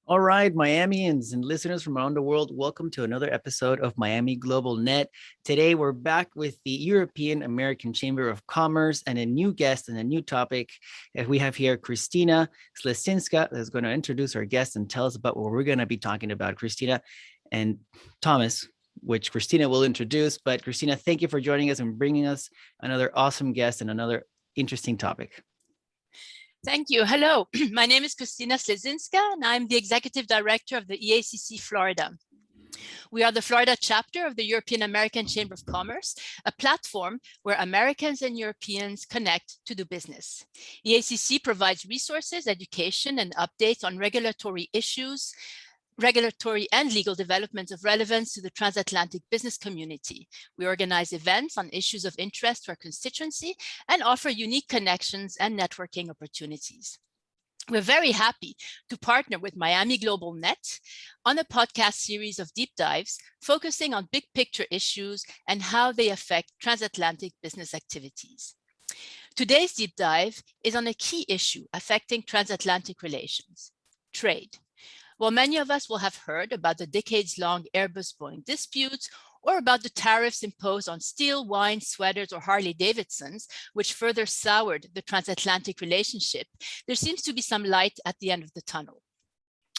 All right, Miamians and listeners from around the world, welcome to another episode of Miami Global Net. Today, we're back with the European American Chamber of Commerce and a new guest and a new topic. We have here Christina Slesinska that's going to introduce our guest and tell us about what we're going to be talking about. Christina and Thomas, which Christina will introduce. But Christina, thank you for joining us and bringing us another awesome guest and another interesting topic. Thank you. Hello, my name is Christina Slesinska, and I'm the Executive Director of the EACC Florida. We are the Florida chapter of the European American Chamber of Commerce, a platform where Americans and Europeans connect to do business. EACC provides resources, education, and updates on regulatory issues, regulatory and legal developments of relevance to the transatlantic business community. We organize events on issues of interest to our constituency and offer unique connections and networking opportunities. We're very happy to partner with Miami Global Net on a podcast series of deep dives focusing on big picture issues and how they affect transatlantic business activities. Today's deep dive is on a key issue affecting transatlantic relations: trade. While many of us will have heard about the decades-long Airbus Boeing disputes or about the tariffs imposed on steel, wine, sweaters, or Harley-Davidsons, which further soured the transatlantic relationship, there seems to be some light at the end of the tunnel.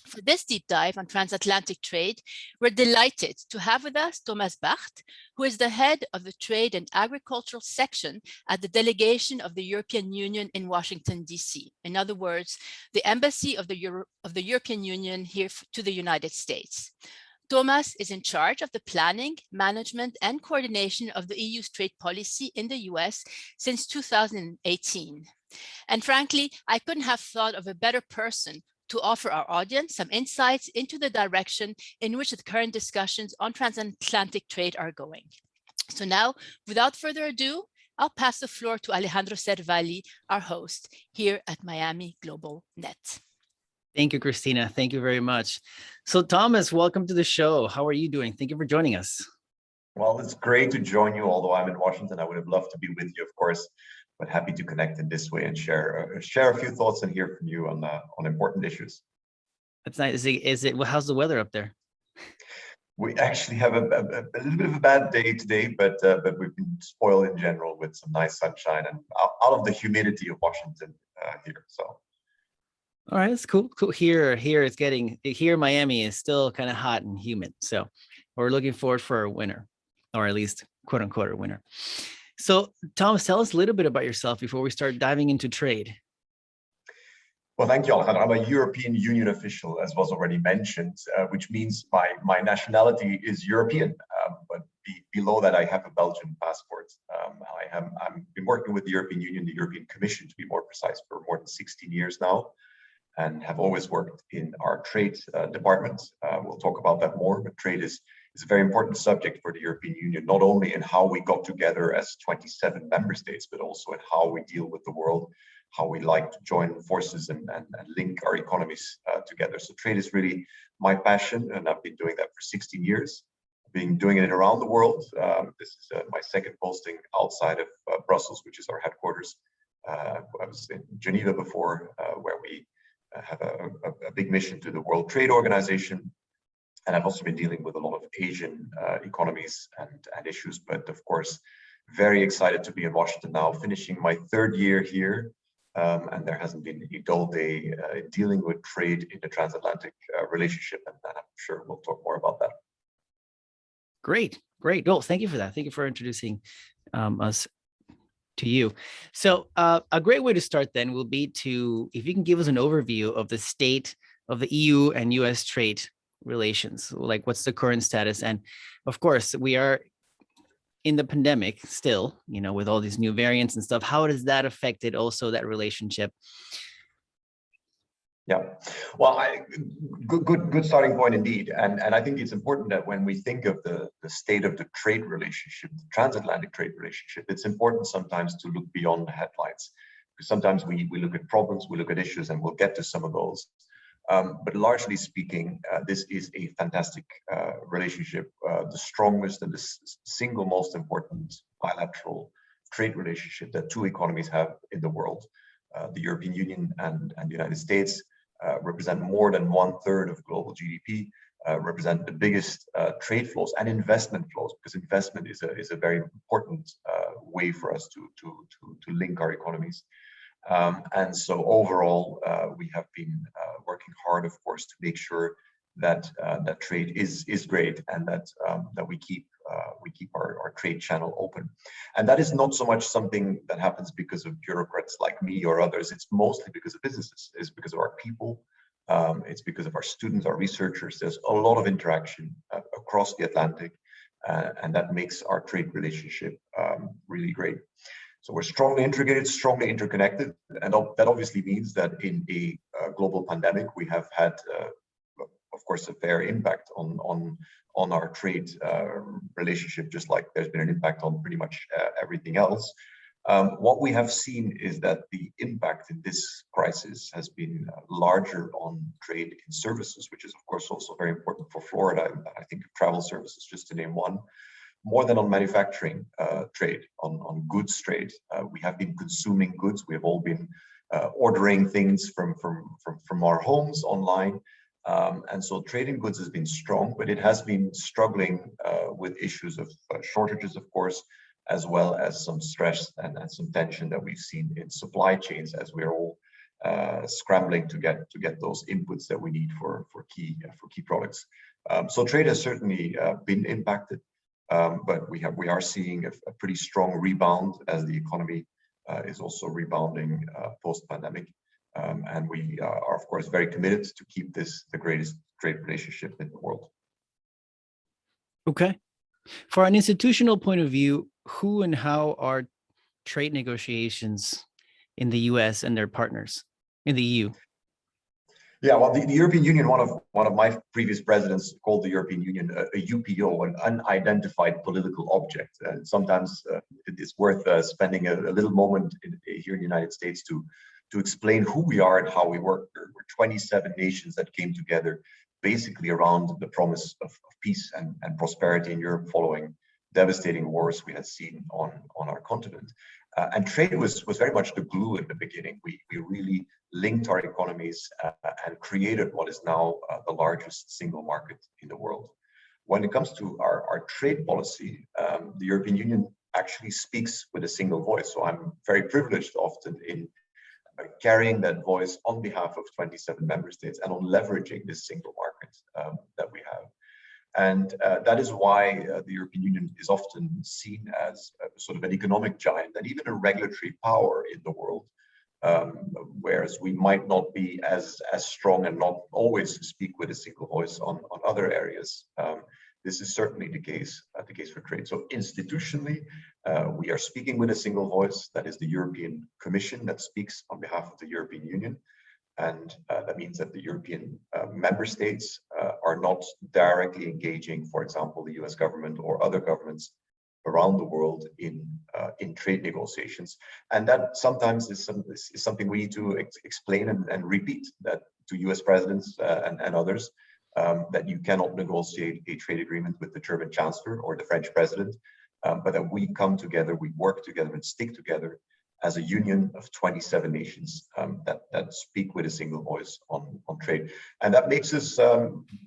For this deep dive on transatlantic trade, we're delighted to have with us Tomas Baert, who is the head of the Trade and Agricultural section at the Delegation of the European Union in Washington, D.C. In other words, the embassy of the European Union here to the United States. Tomas is in charge of the planning, management, and coordination of the EU's trade policy in the US since 2018. And frankly, I couldn't have thought of a better person to offer our audience some insights into the direction in which the current discussions on transatlantic trade are going. So now, without further ado, I'll pass the floor to Alejandro Cervalli, our host here at Miami Global Net. Thank you, Christina. Thank you very much. So Thomas, welcome to the show. How are you doing? Thank you for joining us. Well, it's great to join you, although I'm in Washington. I would have loved to be with you, of course, but happy to connect in this way and share a few thoughts and hear from you on important issues. That's nice. Well, how's the weather up there? We actually have a little bit of a bad day today, but we've been spoiled in general with some nice sunshine and out of the humidity of Washington here. So. All right, that's cool. Cool. Here Miami is still kind of hot and humid. So we're looking forward for a winter, or at least quote unquote a winter. So Thomas, tell us a little bit about yourself before we start diving into trade. Well, thank you, Alejandro. I'm a European Union official, as was already mentioned, which means my nationality is European, but below that I have a Belgian passport. I've been working with the European Union, the European Commission to be more precise, for more than 16 years now, and have always worked in our trade department. We'll talk about that more, but trade is a very important subject for the European Union, not only in how we got together as 27 member states, but also in how we deal with the world, how we like to join forces and link our economies together. So trade is really my passion, and I've been doing that for 16 years. I've been doing it around the world. This is my second posting outside of Brussels, which is our headquarters. I was in Geneva before, where we have a big mission to the World Trade Organization. And I've also been dealing with a lot of Asian economies and issues, but of course, very excited to be in Washington now, finishing my third year here. And there hasn't been a dull day dealing with trade in the transatlantic relationship. And I'm sure we'll talk more about that. Great. Well, thank you for that. Thank you for introducing us to you. So a great way to start then will be if you can give us an overview of the state of the EU and US trade relations, like what's the current status? And of course, we are in the pandemic still, with all these new variants and stuff. How has that affected also that relationship? Yeah, well, good starting point indeed. And I think it's important that when we think of the state of the trade relationship, the transatlantic trade relationship, it's important sometimes to look beyond the headlines. Because sometimes we look at problems, we look at issues, and we'll get to some of those. But largely speaking, this is a fantastic relationship, the strongest and the single most important bilateral trade relationship that two economies have in the world, the European Union and the United States. represent more than 1/3 of global GDP, represent the biggest trade flows and investment flows, because investment is a very important way for us to link our economies. And so overall, we have been working hard, of course, to make sure that that trade is great, and that we keep our trade channel open. And that is not so much something that happens because of bureaucrats like me or others. It's mostly because of businesses. It's because of our people. It's because of our students, our researchers. There's a lot of interaction across the Atlantic, and that makes our trade relationship really great. So we're strongly integrated, strongly interconnected, and that obviously means that in a global pandemic, we have had, of course, a fair impact on our trade relationship, just like there's been an impact on pretty much everything else. What we have seen is that the impact in this crisis has been larger on trade in services, which is, of course, also very important for Florida. I think travel services, just to name one, more than on manufacturing trade, on goods trade. We have been consuming goods. We have all been ordering things from our homes online. And so trade in goods has been strong, but it has been struggling with issues of shortages, of course, as well as some stress and some tension that we've seen in supply chains as we're all scrambling to get those inputs that we need for key products. So trade has certainly been impacted, but we are seeing a pretty strong rebound as the economy is also rebounding post-pandemic. And we are, of course, very committed to keep this the greatest trade relationship in the world. Okay. For an institutional point of view, who and how are trade negotiations in the US and their partners in the EU? Yeah, well, the European Union, one of my previous presidents called the European Union a UPO, an unidentified political object. And sometimes it is worth spending a little moment here in the United States to explain who we are and how we work. We're 27 nations that came together basically around the promise of peace and prosperity in Europe following devastating wars we had seen on our continent. And trade was very much the glue in the beginning. We really linked our economies and created what is now the largest single market in the world. When it comes to our trade policy, the European Union actually speaks with a single voice. So I'm very privileged often in carrying that voice on behalf of 27 member states and on leveraging this single market that we have. And that is why the European Union is often seen as sort of an economic giant and even a regulatory power in the world, whereas we might not be as strong and not always speak with a single voice on other areas. This is certainly the case for trade. So institutionally, we are speaking with a single voice. That is the European Commission that speaks on behalf of the European Union. And that means that the European member states are not directly engaging, for example, the US government or other governments around the world in trade negotiations. And that sometimes is something we need to explain and repeat that to US presidents and others, that you cannot negotiate a trade agreement with the German chancellor or the French president, but that we come together, we work together and stick together as a union of 27 nations that speak with a single voice on trade. And that makes us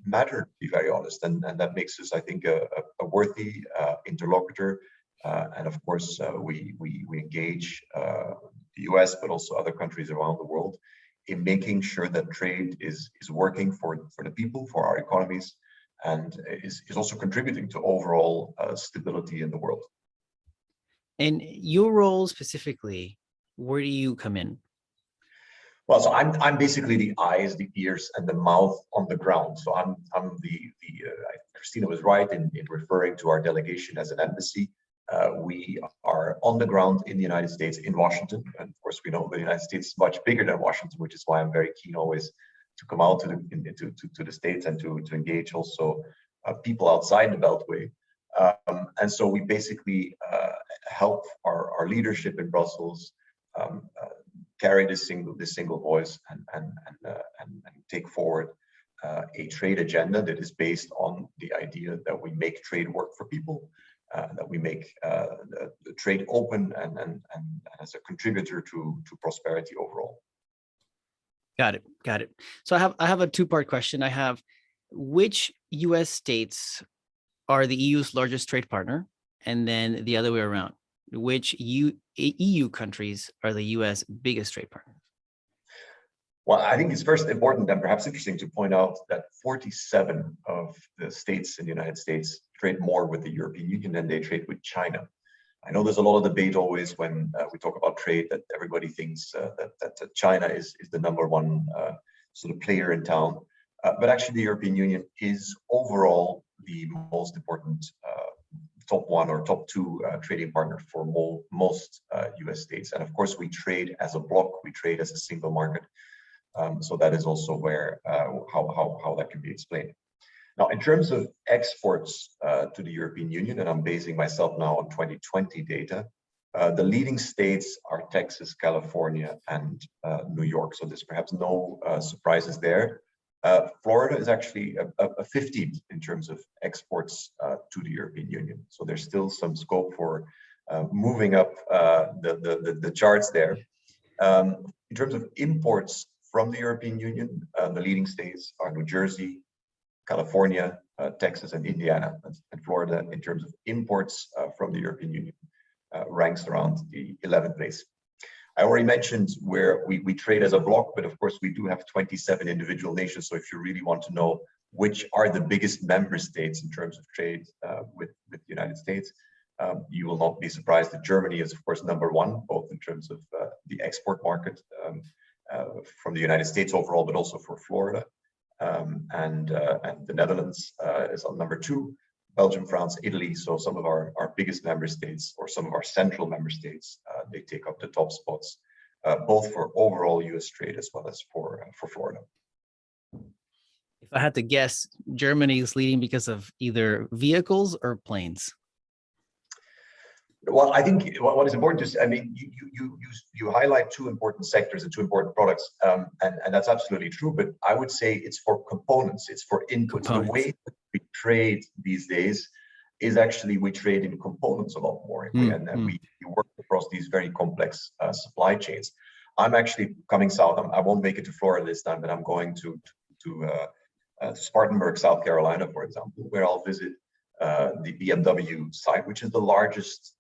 matter, to be very honest, and that makes us, I think, a worthy interlocutor. And of course, we engage the US, but also other countries around the world in making sure that trade is working for the people, for our economies, and is also contributing to overall stability in the world. And your role specifically, where do you come in? Well, so I'm basically the eyes, the ears, and the mouth on the ground. So I'm Christina was right in referring to our delegation as an embassy. We are on the ground in the United States, in Washington, and of course we know the United States is much bigger than Washington, which is why I'm very keen always to come out to the States and to engage also people outside the Beltway. And so we basically help our leadership in Brussels carry this single voice and take forward a trade agenda that is based on the idea that we make trade work for people, that we make the trade open and as a contributor to prosperity overall. Got it. Got it. So I have a two-part question. I have, which US states are the EU's largest trade partner? And then the other way around, which EU countries are the US biggest trade partner? Well, I think it's first important and perhaps interesting to point out that 47 of the states in the United States trade more with the European Union than they trade with China. I know there's a lot of debate always when we talk about trade that everybody thinks that China is the number one sort of player in town. But actually, the European Union is overall the most important top one or top two trading partner for most US states. And of course, we trade as a bloc, we trade as a single market. So that is also where how that can be explained. Now, in terms of exports to the European Union, and I'm basing myself now on 2020 data, the leading states are Texas, California, and New York. So there's perhaps no surprises there. Florida is actually a 15th in terms of exports to the European Union. So there's still some scope for moving up the charts there. In terms of imports from the European Union, the leading states are New Jersey, California, Texas, and Indiana. And Florida, in terms of imports from the European Union, ranks around the 11th place. I already mentioned where we trade as a bloc, but of course we do have 27 individual nations. So if you really want to know which are the biggest member states in terms of trade with the United States, you will not be surprised that Germany is of course number one, both in terms of the export market from the United States overall, but also for Florida. And the Netherlands is on number two, Belgium, France, Italy. So some of our biggest member states, or some of our central member states, they take up the top spots, both for overall US trade as well as for Florida. If I had to guess, Germany is leading because of either vehicles or planes. Well, I think what is important is, I mean, you highlight two important sectors and two important products, and that's absolutely true. But I would say it's for components, it's for inputs. The way we trade these days is actually we trade in components a lot more, and we work across these very complex supply chains. I'm actually coming south. I won't make it to Florida this time, but I'm going to Spartanburg, South Carolina, for example, where I'll visit the BMW site, which is the largest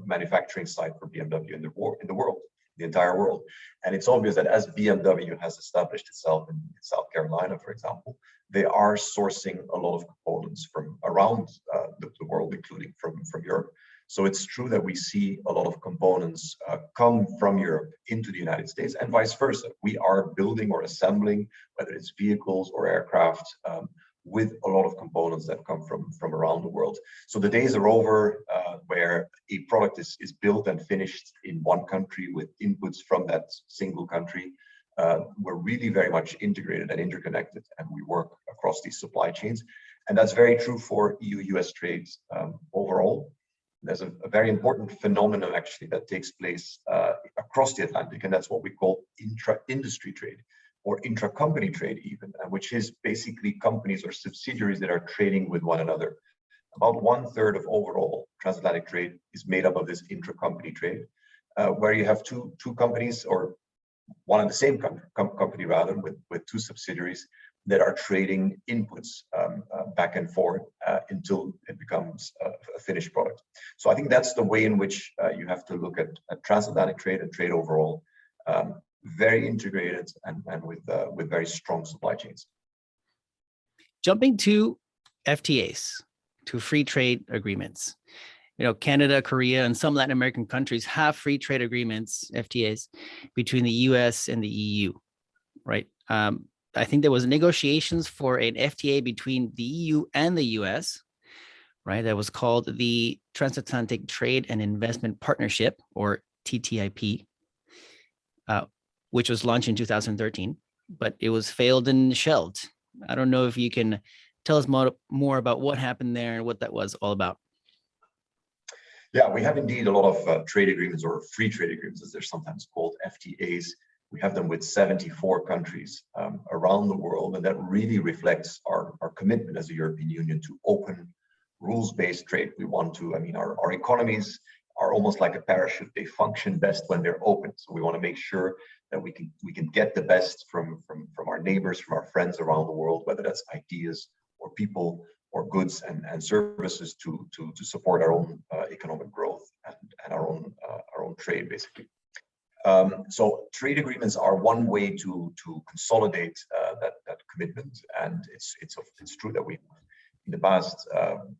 manufacturing site for BMW in the world, the entire world. And it's obvious that as BMW has established itself in South Carolina, for example, they are sourcing a lot of components from around the world, including from Europe. So it's true that we see a lot of components come from Europe into the United States and vice versa. We are building or assembling, whether it's vehicles or aircraft, with a lot of components that come from around the world. So the days are over where a product is built and finished in one country with inputs from that single country. We're really very much integrated and interconnected, and we work across these supply chains. And that's very true for EU-US trades overall. There's a very important phenomenon actually that takes place across the Atlantic, and that's what we call intra-industry trade, or intra-company trade even, which is basically companies or subsidiaries that are trading with one another. About 1/3 of overall transatlantic trade is made up of this intra-company trade, where you have two companies, or one and the same company rather, with two subsidiaries that are trading inputs back and forth until it becomes a finished product. So I think that's the way in which you have to look at transatlantic trade and trade overall. Very integrated and with very strong supply chains. Jumping to FTAs, to free trade agreements. You know, Canada, Korea, and some Latin American countries have free trade agreements, FTAs, between the US and the EU, right? I think there was negotiations for an FTA between the EU and the US, right? That was called the Transatlantic Trade and Investment Partnership, or TTIP. Which was launched in 2013, but it was failed and shelved. I don't know if you can tell us more about what happened there and what that was all about. Yeah, we have indeed a lot of trade agreements, or free trade agreements, as they're sometimes called, FTAs. We have them with 74 countries around the world, and that really reflects our commitment as a European Union to open, rules-based trade. We want to, I mean, our economies are almost like a parachute. They function best when they're open. So we want to make sure that we can get the best from our neighbors, from our friends around the world, whether that's ideas or people or goods and services to support our own economic growth and our own trade, basically. So trade agreements are one way to consolidate that commitment, and it's true that we in the past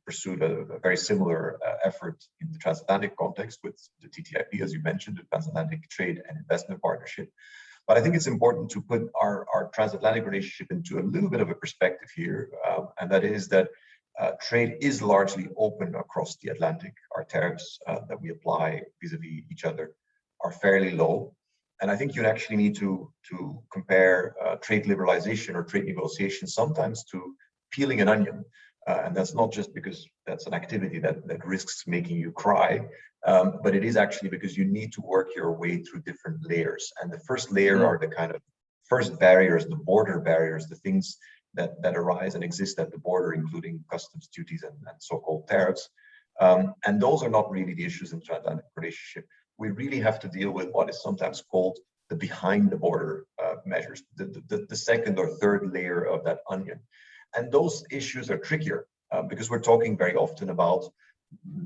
pursued a very similar effort in the transatlantic context with the TTIP, as you mentioned, the Transatlantic Trade and Investment Partnership. But I think it's important to put our transatlantic relationship into a little bit of a perspective here, and that is that trade is largely open across the Atlantic. Our tariffs that we apply vis-a-vis each other are fairly low. And I think you actually need to compare trade liberalization or trade negotiation sometimes to peeling an onion. And that's not just because that's an activity that risks making you cry, but it is actually because you need to work your way through different layers. And the first layer are the kind of first barriers, the border barriers, the things that arise and exist at the border, including customs duties and so-called tariffs. And those are not really the issues in the transatlantic relationship. We really have to deal with what is sometimes called the behind the border measures, the second or third layer of that onion. And those issues are trickier because we're talking very often about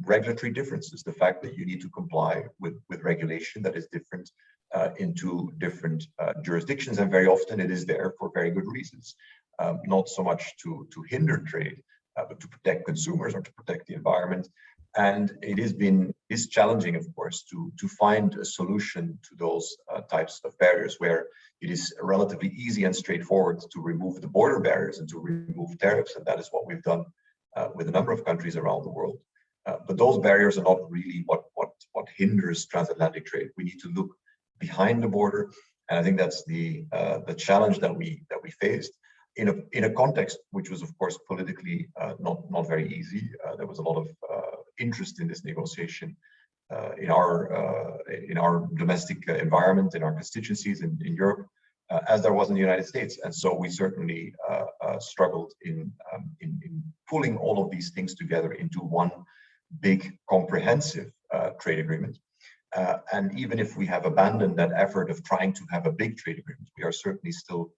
regulatory differences, the fact that you need to comply with regulation that is different into different jurisdictions, and very often it is there for very good reasons, not so much to hinder trade, but to protect consumers or to protect the environment. And it is challenging, of course, to find a solution to those types of barriers where it is relatively easy and straightforward to remove the border barriers and to remove tariffs. And that is what we've done with a number of countries around the world. But those barriers are not really what hinders transatlantic trade. We need to look behind the border. And I think that's the challenge that we faced in a context which was, of course, politically not very easy. There was a lot of interest in this negotiation in our domestic environment, in our constituencies in Europe, as there was in the United States. And so we certainly struggled in pulling all of these things together into one big comprehensive trade agreement. And even if we have abandoned that effort of trying to have a big trade agreement, we are certainly still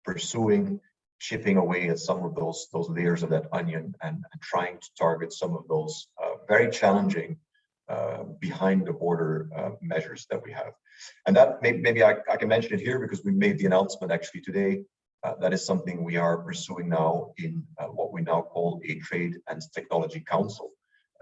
pursuing chipping away at some of those layers of that onion and trying to target some of those very challenging behind the border measures that we have. And that maybe I can mention it here because we made the announcement actually today. That is something we are pursuing now in what we now call a Trade and Technology Council,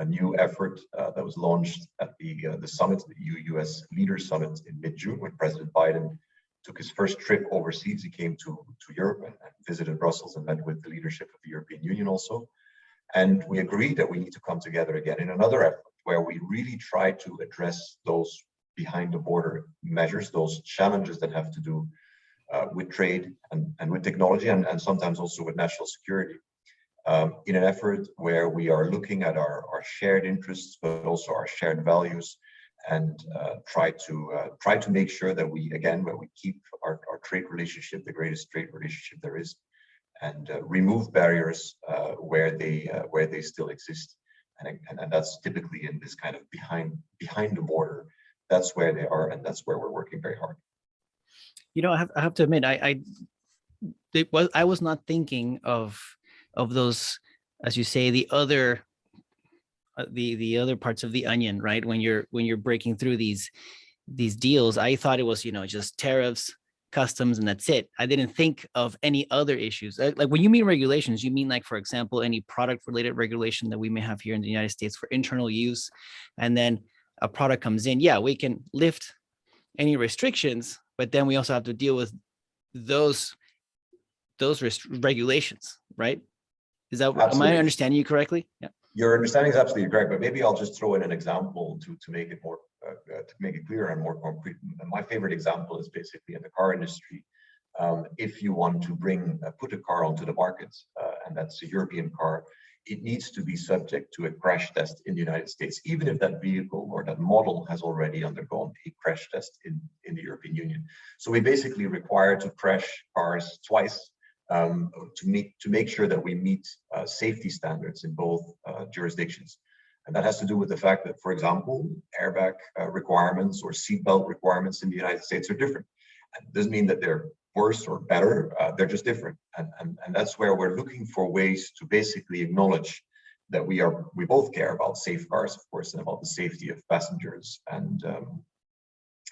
a new effort that was launched at the summit, the EUUS Leaders Summit in mid-June, when President Biden took his first trip overseas. He came to Europe and visited Brussels and met with the leadership of the European Union also. And we agreed that we need to come together again in another effort where we really try to address those behind the border measures, those challenges that have to do with trade and with technology and sometimes also with national security, in an effort where we are looking at our shared interests, but also our shared values, and try to make sure that we keep our trade relationship, the greatest trade relationship there is, and remove barriers where they still exist. And that's typically in this kind of behind the border. That's where they are, and that's where we're working very hard. You know, I have to admit, I was not thinking of those, as you say, the other parts of the onion, right? When you're breaking through these deals, I thought it was, just tariffs, customs, and that's it. I didn't think of any other issues. Like when you mean regulations, you mean like, for example, any product related regulation that we may have here in the United States for internal use, and then a product comes in. Yeah, we can lift any restrictions, but then we also have to deal with those regulations, right? Is that, Absolutely. am I understanding you correctly? Yeah. Your understanding is absolutely correct, but maybe I'll just throw in an example to make it more to make it clearer and more concrete. And my favorite example is basically in the car industry. If you want to put a car onto the market, and that's a European car, it needs to be subject to a crash test in the United States, even if that vehicle or that model has already undergone a crash test in the European Union. So we basically require to crash cars twice to make sure that we meet safety standards in both jurisdictions. And that has to do with the fact that, for example, airbag requirements or seatbelt requirements in the United States are different. And it doesn't mean that they're worse or better, they're just different. And that's where we're looking for ways to basically acknowledge that we both care about safeguards, of course, and about the safety of passengers and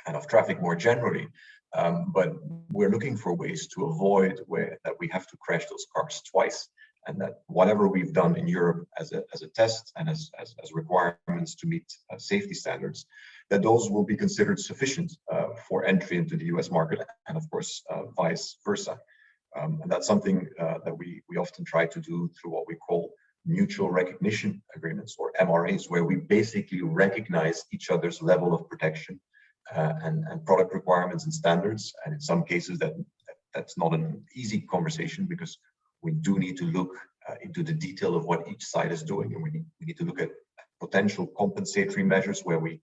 of traffic more generally. But we're looking for ways to avoid that we have to crash those cars twice, and that whatever we've done in Europe as a test and as requirements to meet safety standards, that those will be considered sufficient for entry into the US market, and of course, vice versa. And that's something that we often try to do through what we call mutual recognition agreements, or MRAs, where we basically recognize each other's level of protection and product requirements and standards. And in some cases that's not an easy conversation, because we do need to look into the detail of what each side is doing, and we need to look at potential compensatory measures where we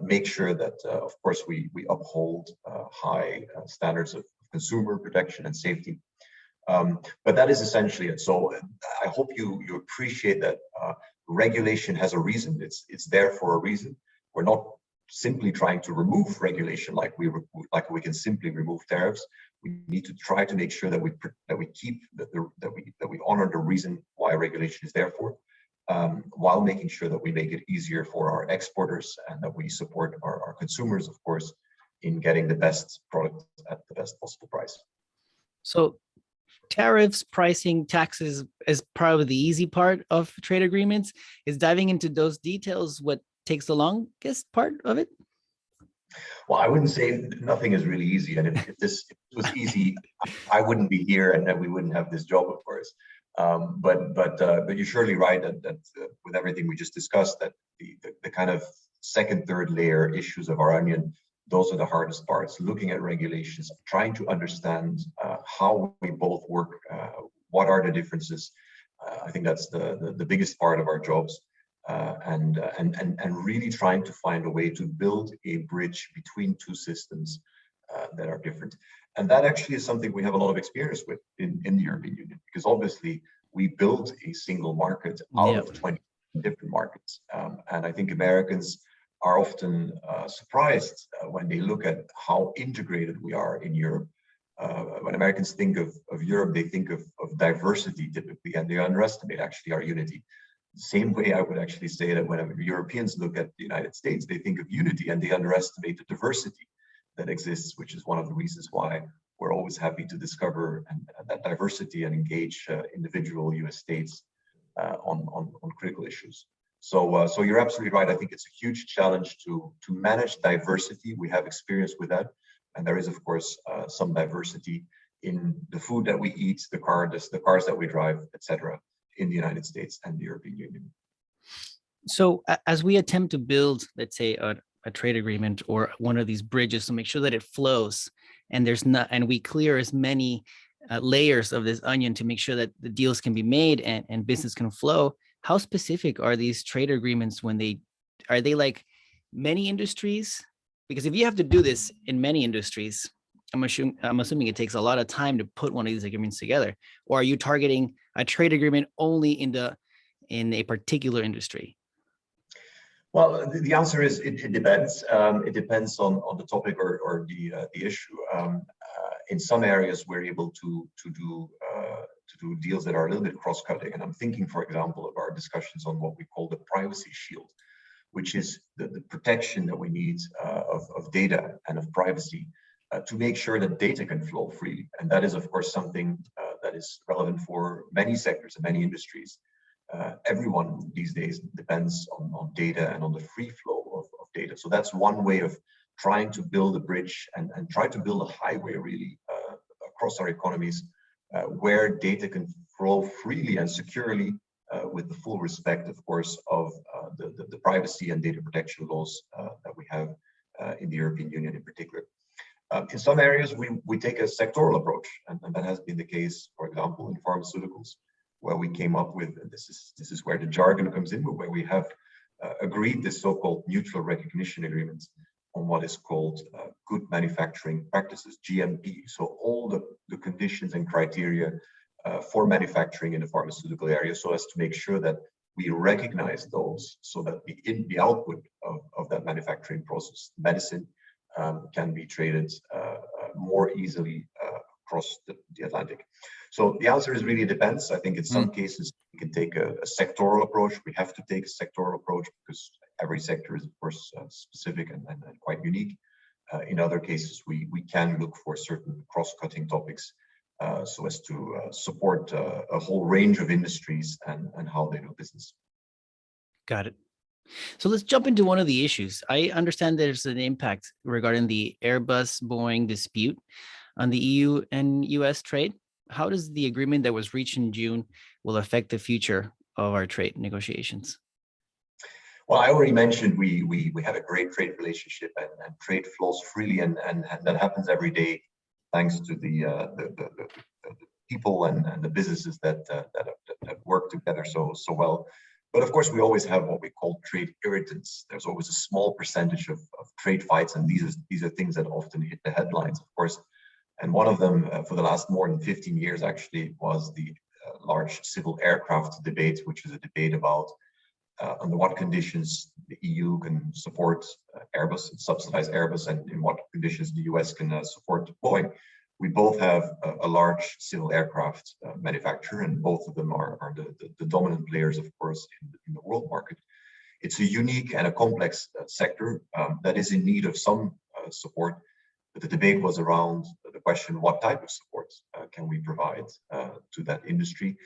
make sure that of course we uphold high standards of consumer protection and safety. But that is essentially it. So I hope you appreciate that regulation has a reason. It's there for a reason. We're not simply trying to remove regulation like we can simply remove tariffs. We need to try to make sure that we honor the reason why regulation is there for, while making sure that we make it easier for our exporters and that we support our consumers, of course, in getting the best product at the best possible price. So tariffs, pricing, taxes is probably the easy part of trade agreements. Is diving into those details what takes the longest part of it? Well, I wouldn't say nothing is really easy. And if this was easy, I wouldn't be here and we wouldn't have this job, of course. But you're surely right that with everything we just discussed, that the kind of second, third layer issues of our onion, those are the hardest parts. Looking at regulations, trying to understand how we both work, what are the differences. I think that's the biggest part of our jobs. And really trying to find a way to build a bridge between two systems that are different. And that actually is something we have a lot of experience with in the European Union, because obviously we built a single market out of 20 different markets. And I think Americans are often surprised when they look at how integrated we are in Europe. When Americans think of Europe, they think of diversity typically, and they underestimate actually our unity. The same way I would actually say that when Europeans look at the United States, they think of unity and they underestimate the diversity that exists, which is one of the reasons why we're always happy to discover that diversity and engage individual US states on critical issues. So you're absolutely right. I think it's a huge challenge to manage diversity. We have experience with that. And there is, of course, some diversity in the food that we eat, the cars that we drive, etc., in the United States and the European Union. So as we attempt to build, let's say, a trade agreement or one of these bridges to make sure that it flows and we clear as many layers of this onion to make sure that the deals can be made and business can flow, how specific are these trade agreements are they like many industries? Because if you have to do this in many industries, I'm assuming it takes a lot of time to put one of these agreements together. Or are you targeting a trade agreement only in a particular industry? Well, the answer is it depends. It depends on the topic or the issue. In some areas, we're able to do deals that are a little bit cross-cutting. And I'm thinking, for example, of our discussions on what we call the privacy shield, which is the protection that we need of data and of privacy to make sure that data can flow freely. And that is, of course, something that is relevant for many sectors and many industries. Everyone these days depends on data and on the free flow of data. So that's one way of trying to build a bridge and try to build a highway really across our economies where data can flow freely and securely with the full respect, of course, of the privacy and data protection laws that we have in the European Union in particular. In some areas, we take a sectoral approach, and that has been the case, for example, in pharmaceuticals, where we came up with, and this is where the jargon comes in, where we have agreed this so-called mutual recognition agreements on what is called good manufacturing practices, GMP. So all the conditions and criteria for manufacturing in the pharmaceutical area, so as to make sure that we recognize those, so that the output of that manufacturing process, medicine, can be traded more easily across the Atlantic. So the answer is really depends. I think in some cases we can take a sectoral approach. We have to take a sectoral approach because every sector is, of course, specific and quite unique. In other cases, we can look for certain cross-cutting topics so as to support a whole range of industries and how they do business. Got it. So let's jump into one of the issues. I understand there's an impact regarding the Airbus Boeing dispute on the EU and US trade. How does the agreement that was reached in June will affect the future of our trade negotiations? Well, I already mentioned we have a great trade relationship and trade flows freely, and that happens every day thanks to the people and the businesses that work together so well. But of course, we always have what we call trade irritants. There's always a small percentage of trade fights, and these are things that often hit the headlines, of course. And one of them, for the last more than 15 years, actually, was the large civil aircraft debate, which is a debate about under what conditions the EU can support Airbus and subsidize Airbus, and in what conditions the US can support Boeing. We both have a large civil aircraft manufacturer, and both of them are the dominant players, of course, in the world market. It's a unique and a complex sector that is in need of some support. But the debate was around the question, what type of support can we provide to that industry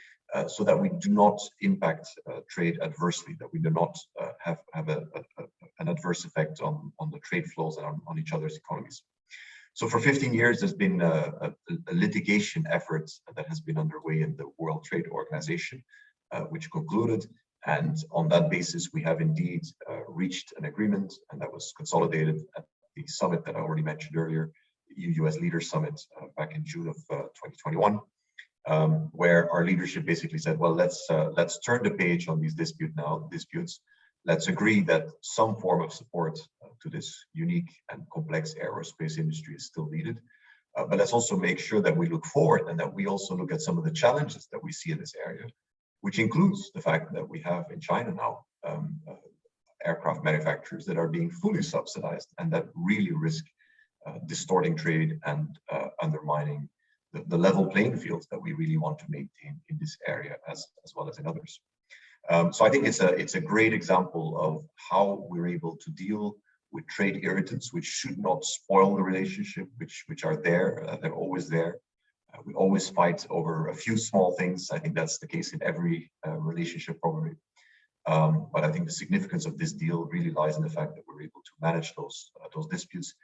so that we do not impact trade adversely, that we do not have an adverse effect on the trade flows and on each other's economies. So for 15 years, there's been a litigation effort that has been underway in the World Trade Organization, which concluded. And on that basis, we have indeed reached an agreement, and that was consolidated at the summit that I already mentioned earlier, the EUUS Leaders Summit back in June of 2021, where our leadership basically said, well, let's turn the page on these disputes. Let's agree that some form of support to this unique and complex aerospace industry is still needed. But let's also make sure that we look forward and that we also look at some of the challenges that we see in this area, which includes the fact that we have in China now aircraft manufacturers that are being fully subsidized and that really risk distorting trade and undermining the level playing fields that we really want to maintain in this area as well as in others. So I think it's a great example of how we're able to deal with trade irritants, which should not spoil the relationship, which are there. They're always there. We always fight over a few small things. I think that's the case in every relationship, probably. But I think the significance of this deal really lies in the fact that we're able to manage those disputes,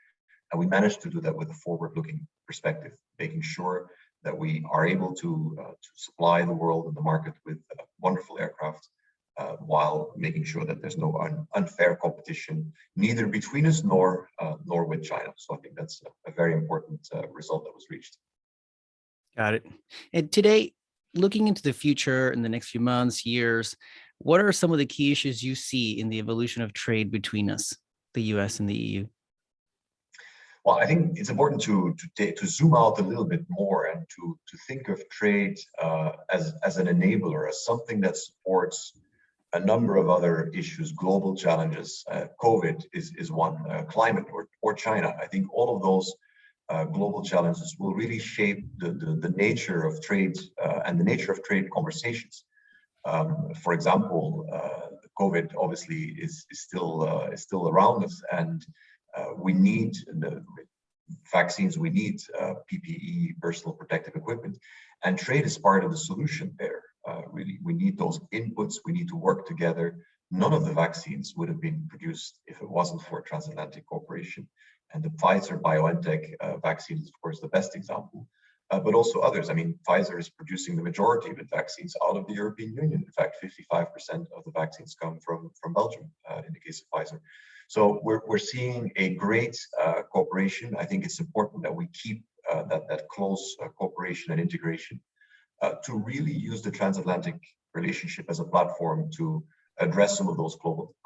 and we managed to do that with a forward-looking perspective, making sure that we are able to supply the world and the market with wonderful aircraft, while making sure that there's no unfair competition, neither between us nor with China. So I think that's a very important result that was reached. Got it. And today, looking into the future in the next few months, years, what are some of the key issues you see in the evolution of trade between us, the US and the EU? Well, I think it's important to zoom out a little bit more and to think of trade as an enabler, as something that supports a number of other issues, global challenges. COVID is one, climate or China. I think all of those global challenges will really shape the nature of trade and the nature of trade conversations. For example, COVID obviously is still around us, and we need the vaccines, we need PPE, personal protective equipment, and trade is part of the solution there. Really, we need those inputs, we need to work together. None of the vaccines would have been produced if it wasn't for transatlantic cooperation. And the Pfizer-BioNTech vaccine is, of course, the best example, but also others. I mean, Pfizer is producing the majority of its vaccines out of the European Union. In fact, 55% of the vaccines come from Belgium in the case of Pfizer. So we're seeing a great cooperation. I think it's important that we keep that close cooperation and integration to really use the transatlantic relationship as a platform to address some of those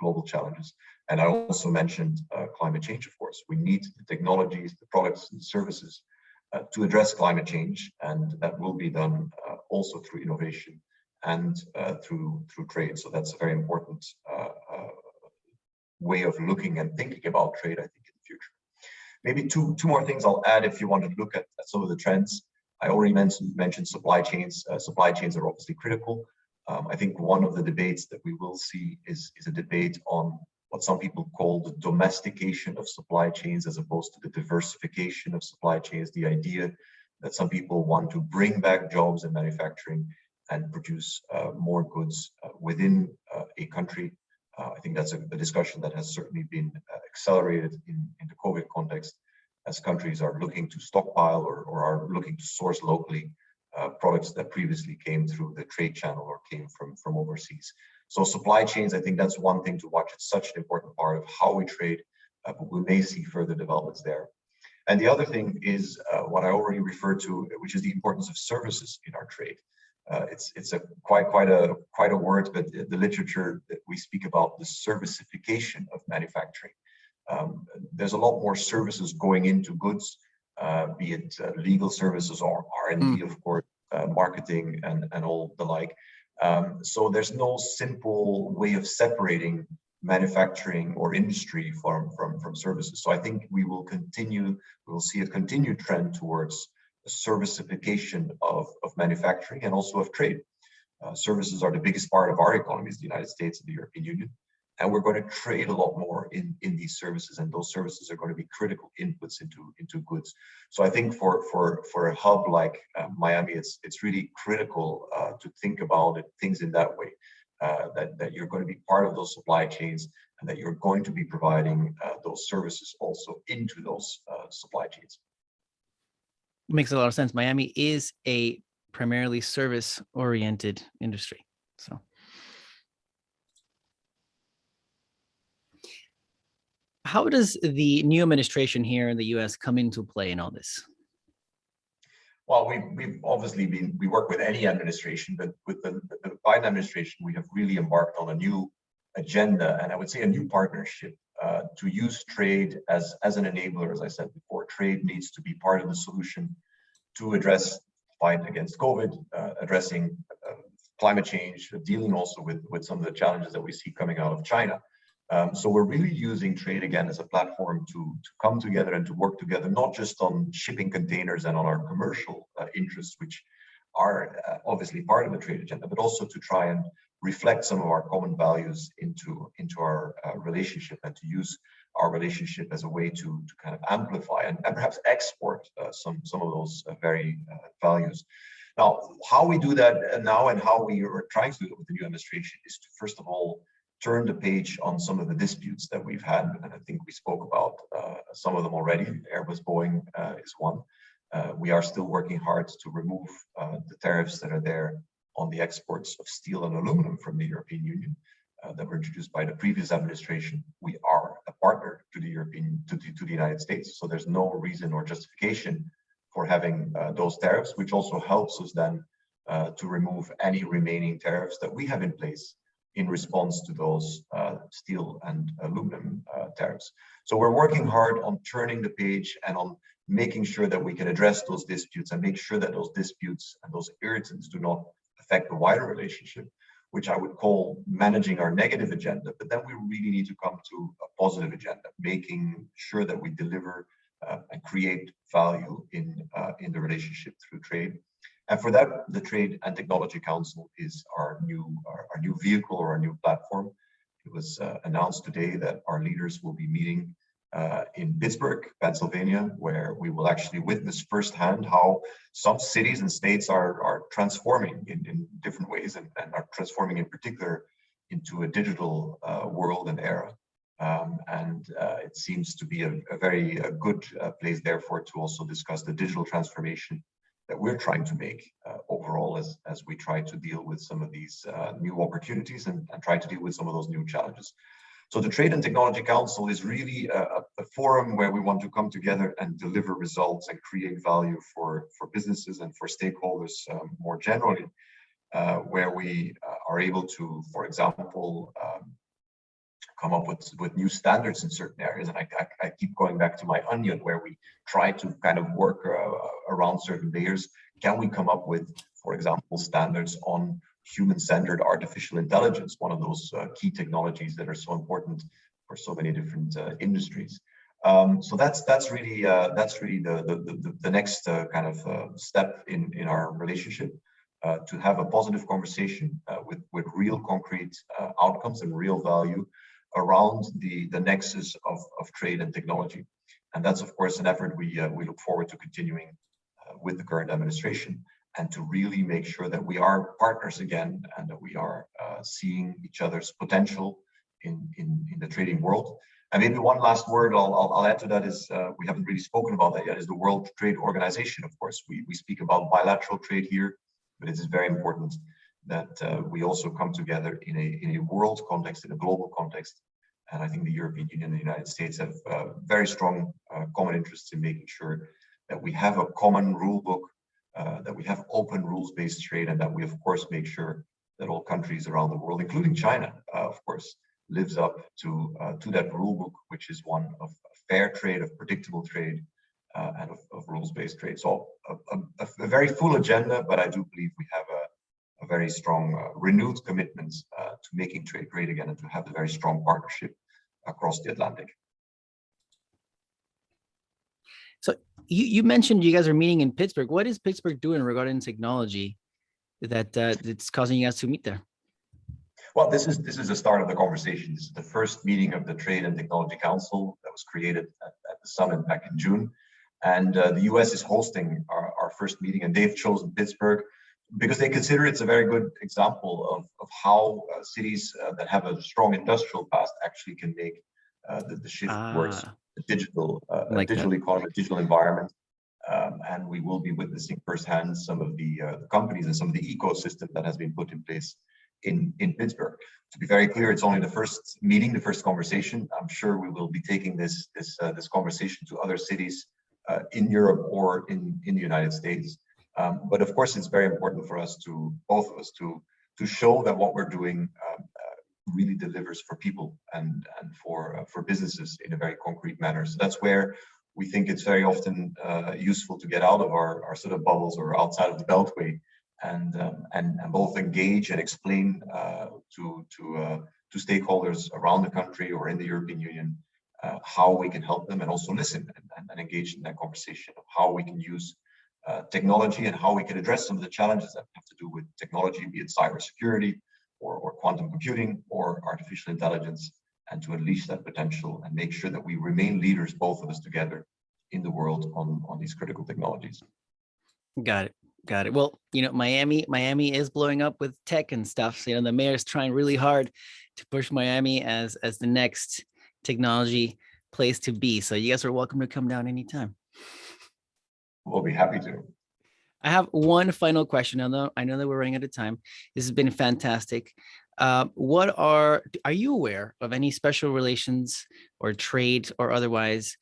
global challenges. And I also mentioned climate change, of course. We need the technologies, the products and services to address climate change, and that will be done also through innovation and through trade. So that's a very important way of looking and thinking about trade, I think, in the future. Maybe two more things I'll add if you want to look at some of the trends. I already mentioned supply chains. Supply chains are obviously critical. I think one of the debates that we will see is a debate on what some people call the domestication of supply chains as opposed to the diversification of supply chains. The idea that some people want to bring back jobs in manufacturing and produce more goods within a country. I think that's a discussion that has certainly been accelerated in the COVID context, as countries are looking to stockpile or are looking to source locally products that previously came through the trade channel or came from overseas. So supply chains, I think that's one thing to watch. It's such an important part of how we trade, but we may see further developments there. And the other thing is what I already referred to, which is the importance of services in our trade. It's a quite a word, but the literature that we speak about the servicification of manufacturing. There's a lot more services going into goods, be it legal services or R&D, of course, marketing and all the like. So there's no simple way of separating manufacturing or industry from services. So I think we will see a continued trend towards a servicification of manufacturing and also of trade. Services are the biggest part of our economies, the United States and the European Union. And we're going to trade a lot more in these services, and those services are going to be critical inputs into goods. So I think for a hub like Miami, it's really critical to think about things in that way, that you're going to be part of those supply chains and that you're going to be providing those services also into those supply chains. Makes a lot of sense. Miami is a primarily service-oriented industry, so. How does the new administration here in the U.S. come into play in all this? Well, we've obviously we work with any administration, but with the Biden administration, we have really embarked on a new agenda, and I would say a new partnership to use trade as an enabler. As I said before, trade needs to be part of the solution to address the fight against COVID, addressing climate change, dealing also with some of the challenges that we see coming out of China. So we're really using trade again as a platform to come together and to work together, not just on shipping containers and on our commercial interests, which are obviously part of the trade agenda, but also to try and reflect some of our common values into our relationship, and to use our relationship as a way to kind of amplify and perhaps export some of those very values. Now, how we do that now and how we are trying to do it with the new administration is to, first of all, turn the page on some of the disputes that we've had, and I think we spoke about some of them already. Airbus Boeing is one. We are still working hard to remove the tariffs that are there on the exports of steel and aluminum from the European Union that were introduced by the previous administration. We are a partner to the United States, so there's no reason or justification for having those tariffs, which also helps us then to remove any remaining tariffs that we have in place in response to those steel and aluminum tariffs. So we're working hard on turning the page and on making sure that we can address those disputes and make sure that those disputes and those irritants do not affect the wider relationship, which I would call managing our negative agenda. But then we really need to come to a positive agenda, making sure that we deliver and create value in the relationship through trade. And for that, the Trade and Technology Council is our new vehicle or our new platform. It was announced today that our leaders will be meeting in Pittsburgh, Pennsylvania, where we will actually witness firsthand how some cities and states are transforming in different ways, and are transforming in particular into a digital world and era. It seems to be a very good place, therefore, to also discuss the digital transformation that we're trying to make overall as we try to deal with some of these new opportunities and try to deal with some of those new challenges. So the Trade and Technology Council is really a forum where we want to come together and deliver results and create value for businesses and for stakeholders more generally, where we are able to, for example, come up with new standards in certain areas. And I keep going back to my onion, where we try to kind of work around certain layers. Can we come up with, for example, standards on human-centered artificial intelligence, one of those key technologies that are so important for so many different industries? So that's really the next kind of step in our relationship, to have a positive conversation with real concrete outcomes and real value around the nexus of trade and technology. And that's, of course, an effort we look forward to continuing with the current administration, and to really make sure that we are partners again, and that we are seeing each other's potential in the trading world. And maybe one last word I'll add to that is, we haven't really spoken about that yet, is the World Trade Organization. Of course, we speak about bilateral trade here, but it is very important that we also come together in a world context, in a global context. And I think the European Union and the United States have very strong common interests in making sure that we have a common rule book, that we have open rules-based trade, and that we, of course, make sure that all countries around the world, including China, of course, lives up to that rule book, which is one of fair trade, of predictable trade, and of rules-based trade. So a very full agenda, but I do believe we have a very strong renewed commitment to making trade great again, and to have a very strong partnership across the Atlantic. So you mentioned you guys are meeting in Pittsburgh. What is Pittsburgh doing regarding technology that that's causing you guys to meet there? Well, this is the start of the conversation. This is the first meeting of the Trade and Technology Council that was created at the summit back in June. And the US is hosting our first meeting, and they've chosen Pittsburgh because they consider it's a very good example of how cities that have a strong industrial past actually can make the shift towards a digital economy, digital environment. And we will be witnessing firsthand some of the companies and some of the ecosystem that has been put in place in Pittsburgh. To be very clear, it's only the first meeting, the first conversation. I'm sure we will be taking this conversation to other cities in Europe or in the United States. But of course, it's very important for us both of us to show that what we're doing really delivers for people and for businesses in a very concrete manner. So that's where we think it's very often useful to get out of our sort of bubbles or outside of the beltway, and both engage and explain to stakeholders around the country or in the European Union how we can help them, and also listen and engage in that conversation of how we can use technology and how we can address some of the challenges that have to do with technology, be it cybersecurity or quantum computing or artificial intelligence, and to unleash that potential and make sure that we remain leaders, both of us together, in the world on these critical technologies. Got it. Well, Miami is blowing up with tech and stuff. So, the mayor's trying really hard to push Miami as the next technology place to be. So you guys are welcome to come down anytime. We'll be happy to. I have one final question. I know that we're running out of time. This has been fantastic. Are you aware of any special relations or trade or otherwise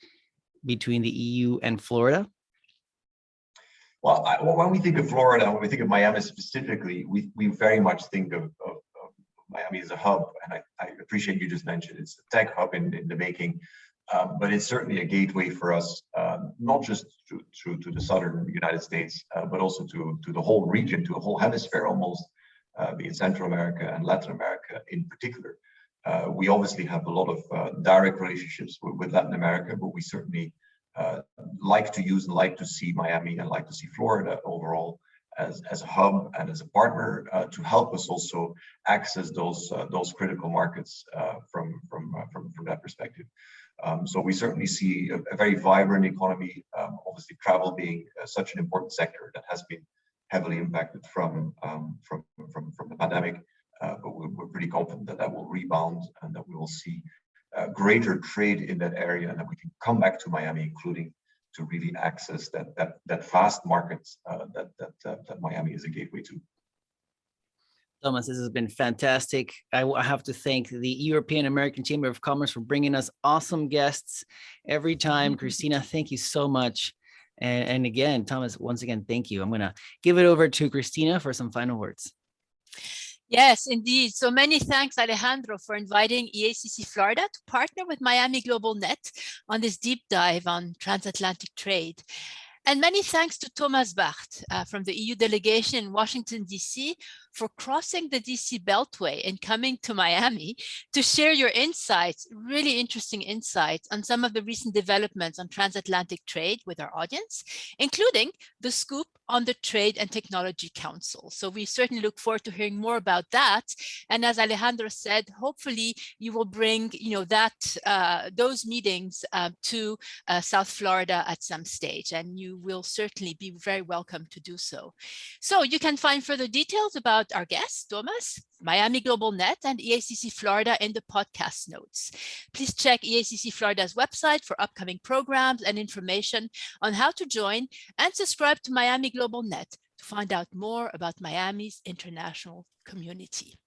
between the EU and Florida? Well, when we think of Florida, when we think of Miami specifically, we very much think of Miami as a hub. And I appreciate you just mentioned it's a tech hub in the making, but it's certainly a gateway for us, not just to the southern United States, but also to the whole region, to a whole hemisphere almost, be it Central America and Latin America in particular. We obviously have a lot of direct relationships with Latin America, but we certainly like to use and like to see Miami and like to see Florida overall as a hub and as a partner to help us also access those critical markets from that perspective. So we certainly see a very vibrant economy. Obviously, travel being such an important sector that has been heavily impacted from the pandemic, but we're pretty confident that will rebound and that we will see greater trade in that area, and that we can come back to Miami, including to really access that vast market that Miami is a gateway to. Tomas, this has been fantastic. I have to thank the European American Chamber of Commerce for bringing us awesome guests every time. Christina, thank you so much. And again, Tomas, once again, thank you. I'm going to give it over to Christina for some final words. Yes, indeed. So many thanks, Alejandro, for inviting EACC Florida to partner with Miami Global Net on this deep dive on transatlantic trade. And many thanks to Tomas Baert from the EU Delegation in Washington, D.C. for crossing the D.C. Beltway and coming to Miami to share your insights, really interesting insights on some of the recent developments on transatlantic trade with our audience, including the scoop on the Trade and Technology Council. So we certainly look forward to hearing more about that. And as Alejandro said, hopefully you will bring those meetings to South Florida at some stage, and you will certainly be very welcome to do so. So you can find further details about our guest, Tomas, Miami Global Net, and EACC Florida in the podcast notes. Please check EACC Florida's website for upcoming programs and information on how to join, and subscribe to Miami Global Net to find out more about Miami's international community.